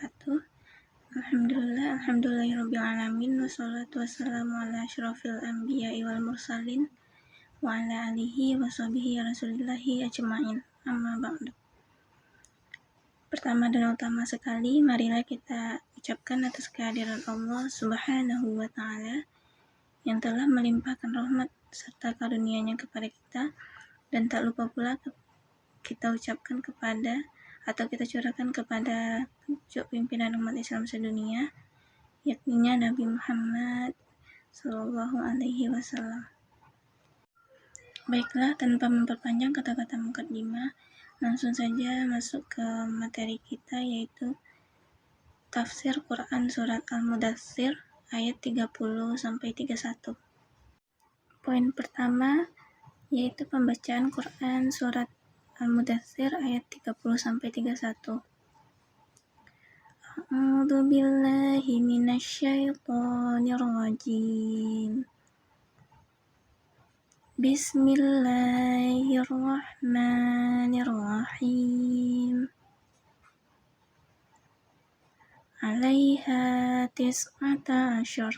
wabarakatuh. Alhamdulillahirrabbilalamin. Wassalatu wassalamu ala asyrafil anbiya'i wal mursalin wa ala alihi wa sahbihi rasulillahi ajma'in. Amma ba'du. Pertama dan utama sekali, marilah kita ucapkan atas kehadiran Allah Subhanahu wa ta'ala yang telah melimpahkan rahmat serta karunia-Nya kepada kita, dan tak lupa pula kita ucapkan kepada atau kita curahkan kepada puncak pimpinan umat Islam sedunia, yakni Nabi Muhammad Sallallahu Alaihi Wasallam. Baiklah, tanpa memperpanjang kata-kata mukaddimah, langsung saja masuk ke materi kita, yaitu tafsir Quran surat Al-Mudaththir ayat 30-31. Poin pertama yaitu pembacaan Quran surat Al-Mudaththir ayat 30-31. A'udzu billahi minasyaitonir rajim. Bismillahirrahmanirrahim. 'Alaiha tis'ata asyar.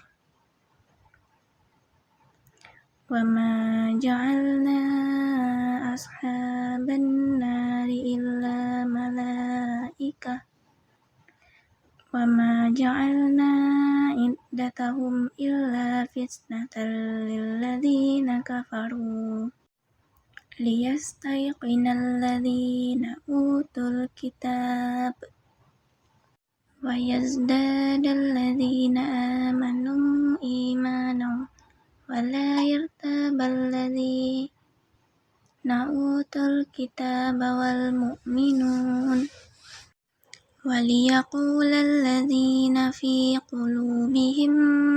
Wa ma ja'alna ashaban nari illa malaikah. Wa ma ja'alna iddatahum illa fitnatan lilladzina kafaru liyastayqinal ladzina utul kitab wa yazdadal ladzina amanu imanan wa la yartabal ladzina utul kitaba wal mu'minun وَلِيَقُولَ الَّذِينَ فِي قُلُوبِهِم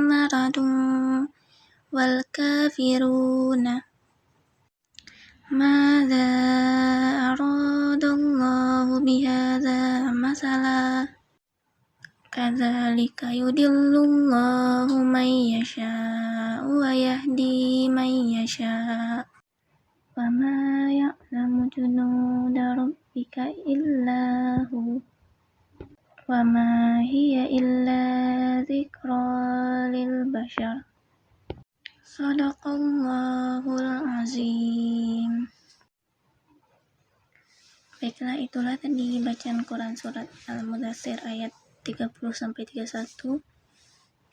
مَّرَضٌ وَالْكَافِرُونَ مَاذَا أَرَادَ اللَّهُ بِهَذَا مَثَلًا كَذَلِكَ يُضِلُّ اللَّهُ مَن يَشَاءُ وَيَهْدِي مَن يَشَاءُ وَمَا يَعْلَمُ جُنُودَ رَبِّكَ إِلَّا هُوَ وَمَا هِيَ إِلَّا ذِكْرَى لِلْبَشَرِ. Shadaqallahul azim. Baiklah, itulah tadi bacaan Quran surat Al-Mudaththir ayat 30-31.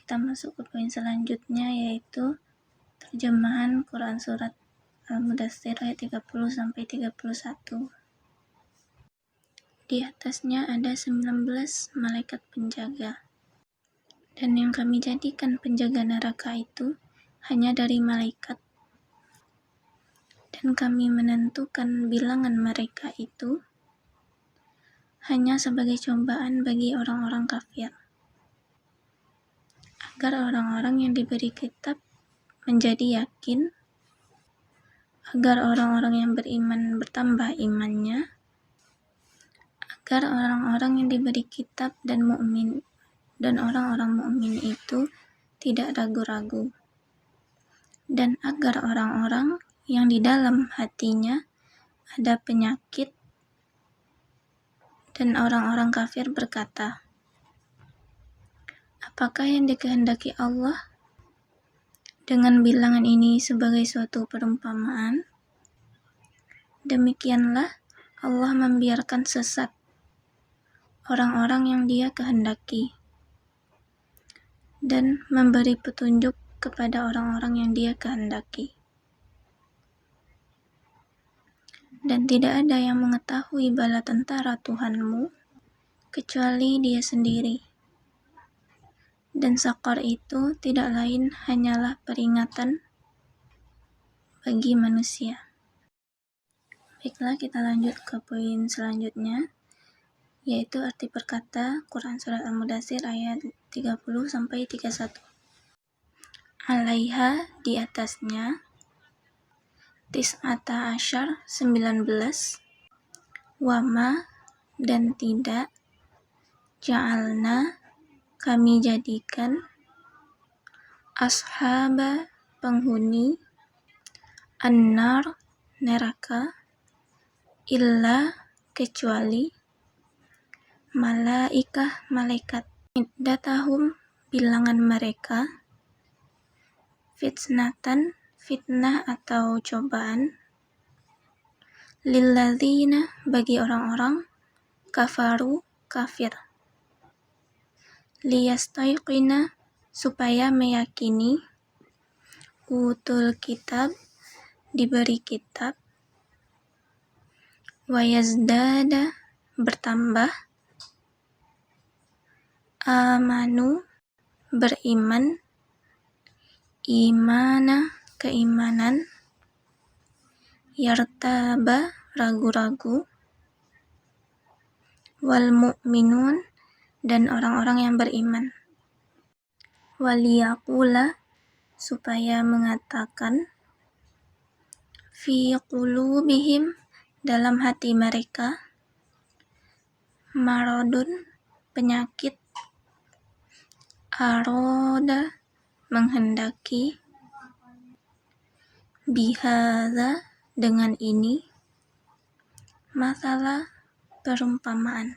Kita masuk ke poin selanjutnya, yaitu terjemahan Quran surat Al-Mudaththir ayat 30-31. Di atasnya ada 19 malaikat penjaga, dan yang kami jadikan penjaga neraka itu hanya dari malaikat, dan kami menentukan bilangan mereka itu hanya sebagai cobaan bagi orang-orang kafir, agar orang-orang yang diberi kitab menjadi yakin, agar orang-orang yang beriman bertambah imannya, agar orang-orang yang diberi kitab dan orang-orang mukmin itu tidak ragu-ragu, dan agar orang-orang yang di dalam hatinya ada penyakit dan orang-orang kafir berkata, apakah yang dikehendaki Allah dengan bilangan ini sebagai suatu perumpamaan? Demikianlah Allah membiarkan sesat orang-orang yang Dia kehendaki, dan memberi petunjuk kepada orang-orang yang Dia kehendaki. Dan tidak ada yang mengetahui bala tentara Tuhanmu kecuali Dia sendiri. Dan Saqar itu tidak lain hanyalah peringatan bagi manusia. Baiklah, kita lanjut ke poin selanjutnya, yaitu arti perkata Quran surat Al-Mudaththir ayat 30-31. Alaiha, di atasnya, tis'ata asyar, 19, wama, dan tidak, ja'alna, kami jadikan, ashaba, penghuni, an-nar, neraka, illa, kecuali, malaikah malaikat, iddatahum bilangan mereka, fitnatan fitnah atau cobaan, lilladzina bagi orang-orang, kafaru kafir, liyastaiqina supaya meyakini, utul kitab diberi kitab, wayazdada bertambah, amanu beriman, imana keimanan, yartaba ragu-ragu, wal mu'minun dan orang-orang yang beriman, waliyaqula supaya mengatakan, fi qulubihim dalam hati mereka, maradun penyakit, aroda menghendaki, bihadza dengan ini, masalah perumpamaan,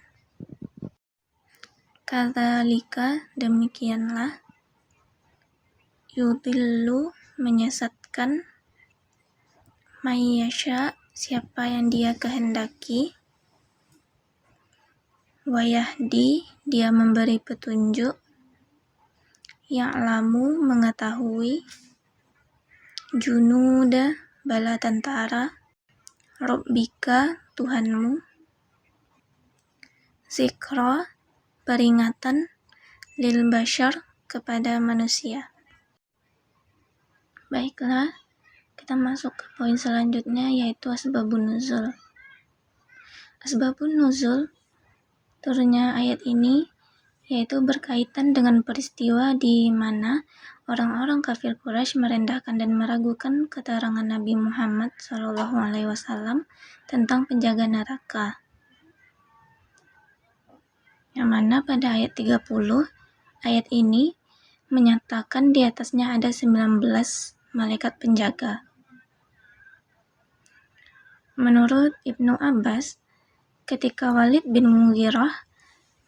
kadzalika demikianlah, yudillu menyesatkan, mayyasha siapa yang dia kehendaki, wayahdi dia memberi petunjuk, ya'lamu mengetahui, junuda bala tentara, rabbika Tuhanmu, zikra peringatan, lil bashar kepada manusia. Baiklah, kita masuk ke poin selanjutnya, yaitu asbabun nuzul. Asbabun nuzul turunnya ayat ini yaitu berkaitan dengan peristiwa di mana orang-orang kafir Quraisy merendahkan dan meragukan keterangan Nabi Muhammad SAW tentang penjaga neraka. Yang mana pada ayat 30, ayat ini menyatakan di atasnya ada 19 malaikat penjaga. Menurut Ibnu Abbas, ketika Walid bin Mughirah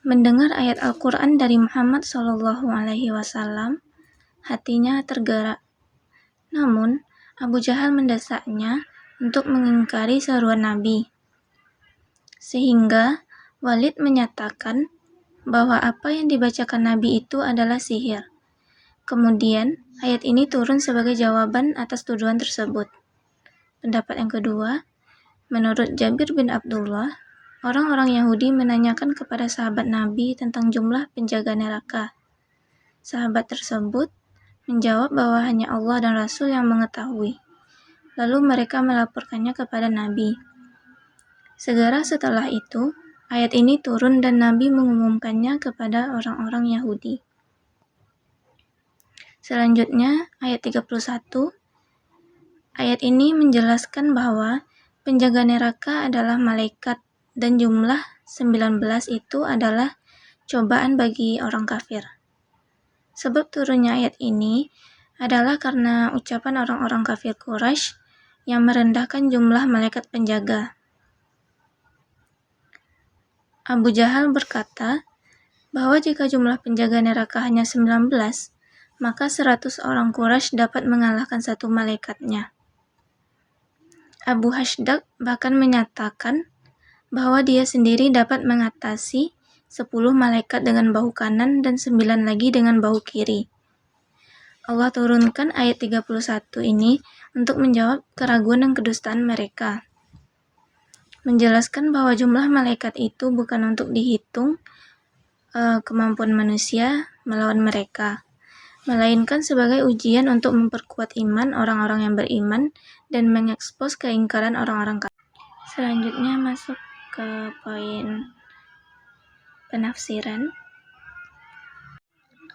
mendengar ayat Al-Quran dari Muhammad SAW, hatinya tergerak. Namun, Abu Jahal mendesaknya untuk mengingkari seruan Nabi. Sehingga Walid menyatakan bahwa apa yang dibacakan Nabi itu adalah sihir. Kemudian, ayat ini turun sebagai jawaban atas tuduhan tersebut. Pendapat yang kedua, menurut Jabir bin Abdullah, orang-orang Yahudi menanyakan kepada sahabat Nabi tentang jumlah penjaga neraka. Sahabat tersebut menjawab bahwa hanya Allah dan Rasul yang mengetahui. Lalu mereka melaporkannya kepada Nabi. Segera setelah itu, ayat ini turun dan Nabi mengumumkannya kepada orang-orang Yahudi. Selanjutnya, ayat 31. Ayat ini menjelaskan bahwa penjaga neraka adalah malaikat dan jumlah 19 itu adalah cobaan bagi orang kafir. Sebab turunnya ayat ini adalah karena ucapan orang-orang kafir Quraisy yang merendahkan jumlah malaikat penjaga. Abu Jahal berkata bahwa jika jumlah penjaga neraka hanya 19, maka 100 orang Quraisy dapat mengalahkan satu malaikatnya. Abu Hashdak bahkan menyatakan bahwa dia sendiri dapat mengatasi 10 malaikat dengan bahu kanan dan 9 lagi dengan bahu kiri. Allah turunkan ayat 31 ini untuk menjawab keraguan dan kedustaan mereka. Menjelaskan bahwa jumlah malaikat itu bukan untuk dihitung kemampuan manusia melawan mereka, melainkan sebagai ujian untuk memperkuat iman orang-orang yang beriman dan mengekspos keingkaran orang-orang kafir. Selanjutnya masuk ke poin penafsiran.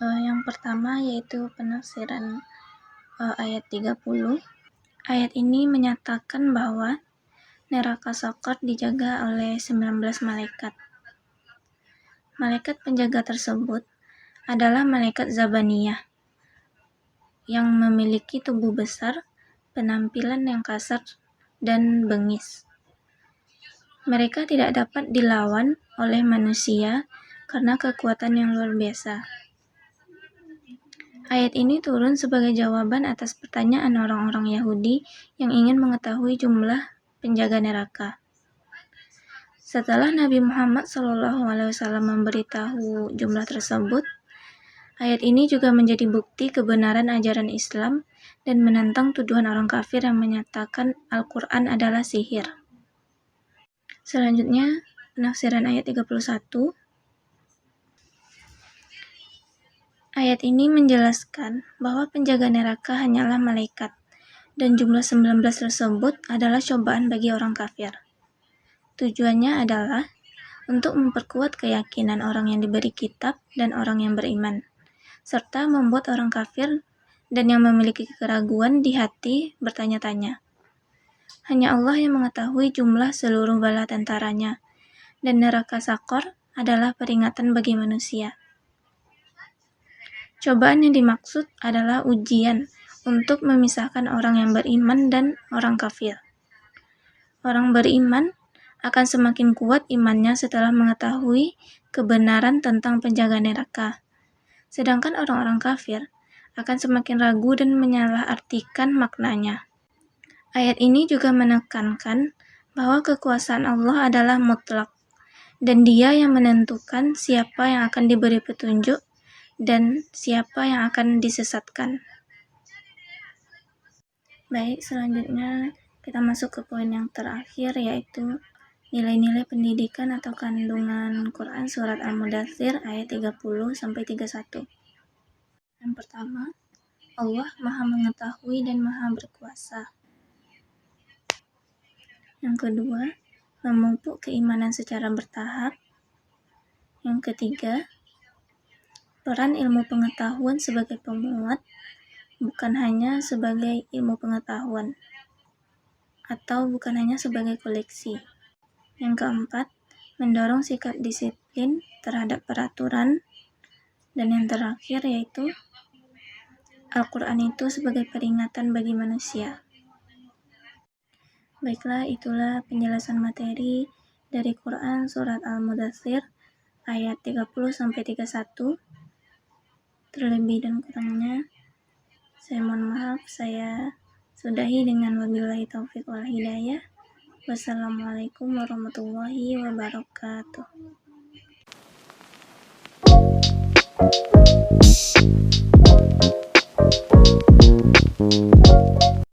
Yang pertama yaitu penafsiran ayat 30. Ayat ini menyatakan bahwa neraka Saqar dijaga oleh 19 malaikat. Malaikat penjaga tersebut adalah malaikat Zabaniyah yang memiliki tubuh besar, penampilan yang kasar dan bengis. Mereka tidak dapat dilawan oleh manusia karena kekuatan yang luar biasa. Ayat ini turun sebagai jawaban atas pertanyaan orang-orang Yahudi yang ingin mengetahui jumlah penjaga neraka. Setelah Nabi Muhammad SAW memberitahu jumlah tersebut, ayat ini juga menjadi bukti kebenaran ajaran Islam dan menentang tuduhan orang kafir yang menyatakan Al-Quran adalah sihir. Selanjutnya, penafsiran ayat 31. Ayat ini menjelaskan bahwa penjaga neraka hanyalah malaikat, dan jumlah 19 tersebut adalah cobaan bagi orang kafir. Tujuannya adalah untuk memperkuat keyakinan orang yang diberi kitab dan orang yang beriman, serta membuat orang kafir dan yang memiliki keraguan di hati bertanya-tanya. Hanya Allah yang mengetahui jumlah seluruh bala tentaranya, dan neraka Sakor adalah peringatan bagi manusia. Cobaan yang dimaksud adalah ujian untuk memisahkan orang yang beriman dan orang kafir. Orang beriman akan semakin kuat imannya setelah mengetahui kebenaran tentang penjaga neraka. Sedangkan orang-orang kafir akan semakin ragu dan menyalahartikan maknanya. Ayat ini juga menekankan bahwa kekuasaan Allah adalah mutlak, dan Dia yang menentukan siapa yang akan diberi petunjuk dan siapa yang akan disesatkan. Baik, selanjutnya kita masuk ke poin yang terakhir, yaitu nilai-nilai pendidikan atau kandungan Quran surat Al-Mudaththir ayat 30-31. Yang pertama, Allah Maha Mengetahui dan Maha Berkuasa. Yang kedua, memupuk keimanan secara bertahap. Yang ketiga, peran ilmu pengetahuan sebagai pemuat, bukan hanya sebagai ilmu pengetahuan, atau bukan hanya sebagai koleksi. Yang keempat, mendorong sikap disiplin terhadap peraturan. Dan yang terakhir yaitu, Al-Quran itu sebagai peringatan bagi manusia. Baiklah, itulah penjelasan materi dari Quran surat Al-Mudaththir ayat 30-31. Terlebih dan kurangnya, saya mohon maaf. Saya sudahi dengan wabillahi taufiq wal hidayah. Wassalamualaikum warahmatullahi wabarakatuh.